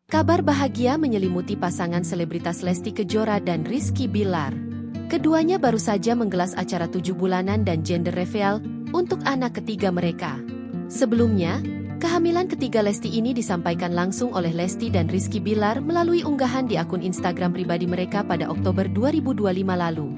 Kabar bahagia menyelimuti pasangan selebritas Lesti Kejora dan Rizky Billar. Keduanya baru saja menggelar acara 7 bulanan dan gender reveal untuk anak ketiga mereka. Sebelumnya, kehamilan ketiga Lesti ini disampaikan langsung oleh Lesti dan Rizky Billar melalui unggahan di akun Instagram pribadi mereka pada Oktober 2025 lalu.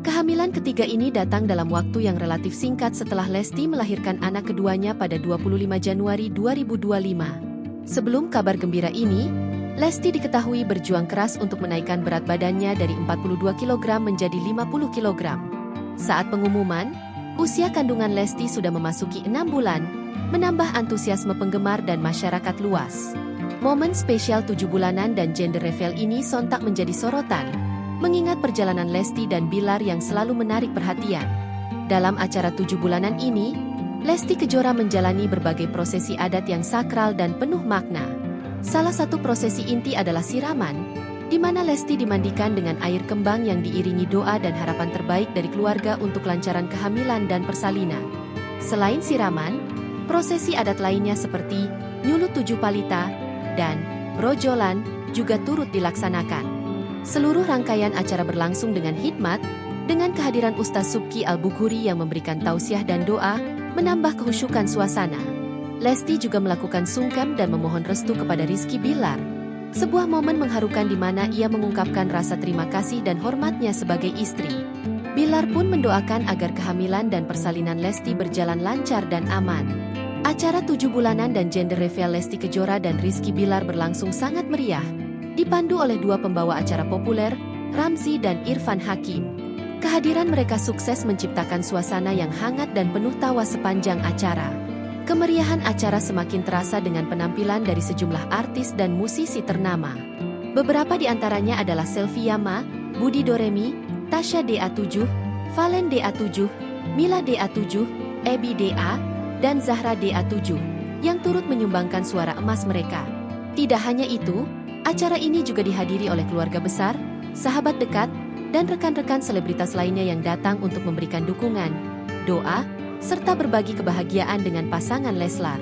Kehamilan ketiga ini datang dalam waktu yang relatif singkat setelah Lesti melahirkan anak keduanya pada 25 Januari 2025. Sebelum kabar gembira ini, Lesti diketahui berjuang keras untuk menaikkan berat badannya dari 42 kg menjadi 50 kg. Saat pengumuman, usia kandungan Lesti sudah memasuki 6 bulan, menambah antusiasme penggemar dan masyarakat luas. Momen spesial 7 bulanan dan gender reveal ini sontak menjadi sorotan, mengingat perjalanan Lesti dan Billar yang selalu menarik perhatian. Dalam acara 7 bulanan ini, Lesti Kejora menjalani berbagai prosesi adat yang sakral dan penuh makna. Salah satu prosesi inti adalah siraman, di mana Lesti dimandikan dengan air kembang yang diiringi doa dan harapan terbaik dari keluarga untuk kelancaran kehamilan dan persalinan. Selain siraman, prosesi adat lainnya seperti nyulut 7 palita dan brojolan juga turut dilaksanakan. Seluruh rangkaian acara berlangsung dengan hikmat, dengan kehadiran Ustaz Subki Al-Bukhuri yang memberikan tausiah dan doa, menambah kehusyukan suasana. Lesti juga melakukan sungkem dan memohon restu kepada Rizky Billar. Sebuah momen mengharukan di mana ia mengungkapkan rasa terima kasih dan hormatnya sebagai istri. Billar pun mendoakan agar kehamilan dan persalinan Lesti berjalan lancar dan aman. Acara 7 bulanan dan gender reveal Lesti Kejora dan Rizky Billar berlangsung sangat meriah, dipandu oleh dua pembawa acara populer, Ramzy dan Irfan Hakim. Kehadiran mereka sukses menciptakan suasana yang hangat dan penuh tawa sepanjang acara. Kemeriahan acara semakin terasa dengan penampilan dari sejumlah artis dan musisi ternama. Beberapa di antaranya adalah Selvi Yama, Budi Doremi, Tasya DA7, Valen DA7, Mila DA7, Ebi DA, dan Zahra DA7, yang turut menyumbangkan suara emas mereka. Tidak hanya itu, acara ini juga dihadiri oleh keluarga besar, sahabat dekat, dan rekan-rekan selebritas lainnya yang datang untuk memberikan dukungan, doa, serta berbagi kebahagiaan dengan pasangan Leslar.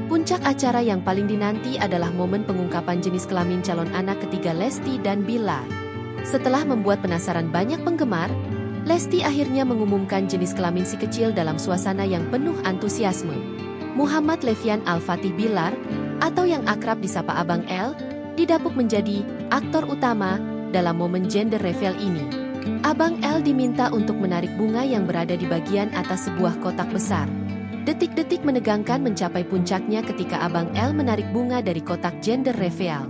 Puncak acara yang paling dinanti adalah momen pengungkapan jenis kelamin calon anak ketiga Lesti dan Billar. Setelah membuat penasaran banyak penggemar, Lesti akhirnya mengumumkan jenis kelamin si kecil dalam suasana yang penuh antusiasme. Muhammad Levian Al-Fatih Billar, atau yang akrab disapa Abang L, didapuk menjadi aktor utama dalam momen gender reveal ini. Abang L diminta untuk menarik bunga yang berada di bagian atas sebuah kotak besar. Detik-detik menegangkan mencapai puncaknya ketika Abang L menarik bunga dari kotak gender reveal.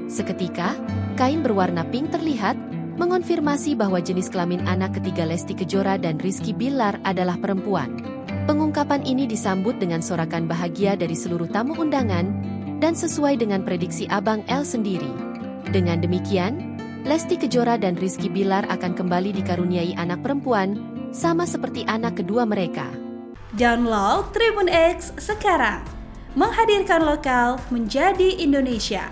Seketika, kain berwarna pink terlihat, mengonfirmasi bahwa jenis kelamin anak ketiga Lesti Kejora dan Rizky Billar adalah perempuan. Pengungkapan ini disambut dengan sorakan bahagia dari seluruh tamu undangan, dan sesuai dengan prediksi Abang L sendiri. Dengan demikian, Lesti Kejora dan Rizky Billar akan kembali dikaruniai anak perempuan, sama seperti anak kedua mereka. Download Tribun X sekarang, menghadirkan lokal menjadi Indonesia.